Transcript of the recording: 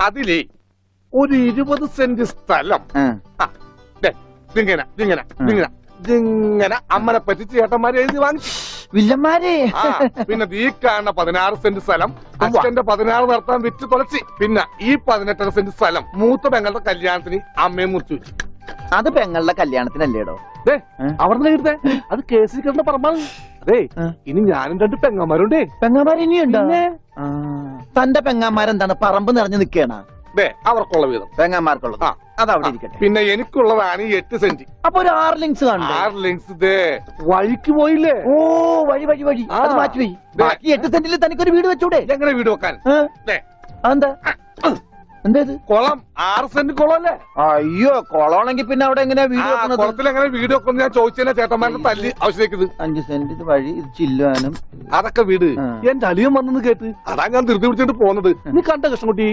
അതിലേ ഒരു 20 സെന്റ് സ്ഥലം ഇങ്ങനെ അമ്മനെ പറ്റിച്ച് ചേട്ടന്മാരെ എഴുതി വാങ്ങിച്ചു. വില്ലന്മാരെ. പിന്നെ ഈ കാണുന്ന 16 സെന്റ് സ്ഥലം അച്ഛന്റെ 16 നടത്താൻ വിറ്റ് തുളച്ചി. പിന്നെ ഈ 18 സെന്റ് സ്ഥലം മൂത്ത പെങ്ങളുടെ കല്യാണത്തിന് അമ്മയെ മുറിച്ചു വെച്ചു. അത് പെങ്ങളുടെ കല്യാണത്തിനല്ലേടോ? അവിടെ കിട്ടേ അത് കേസിൽ കിടന്ന പറമ്പാണ്. അതെ, ഇനി ഞാനും 2 പെങ്ങന്മാരുണ്ടേ. പെങ്ങന്മാർ ഇനിയുണ്ടോ? തന്റെ പെങ്ങന്മാരെന്താണ് പറമ്പ് നിറഞ്ഞു നിൽക്കണ? അവർക്കുള്ള വീതം പെങ്ങന്മാർക്കുള്ളത് അതവിടെ ഇരിക്കട്ടെ. പിന്നെ എനിക്കുള്ളതാണ് 8 സെന്റ്. അപ്പൊ ഒരു 6 ലിങ്സ് കാണും. 6 ലിങ്സ് വഴിക്ക് പോയില്ലേ? ഓ, വഴി വഴി വഴി അത് മാറ്റി പോയി. ബാക്കി 8 സെന്റിൽ തനിക്കൊരു വീട് വെച്ചൂടെ? എങ്ങനെ വീട് വെക്കാൻ? എന്താ എന്തേത്? കുളം 6 സെന്റ് കുളം അല്ലേ? അയ്യോ, കുളമാണെങ്കിൽ പിന്നെ അവിടെ എങ്ങനെയാ വീട് വെക്കുന്നത്? കുളത്തിൽ എങ്ങനെ വീട് വെക്കുന്നു ഞാൻ ചോദിച്ചാൽ ചേട്ടന്മാരുടെ തല്ലി ആവശ്യത്തേക്ക്. 5 സെന്റ് വഴി ഇത് ചില്ലാനും അതൊക്കെ വീട് എന്റെ അളിയൻ വന്നെന്ന് കേട്ട് അതാ ഞാൻ ധൃതി പിടിച്ചിട്ട് പോന്നത്. നീ കണ്ട കൃഷ്ണൻകുട്ടി?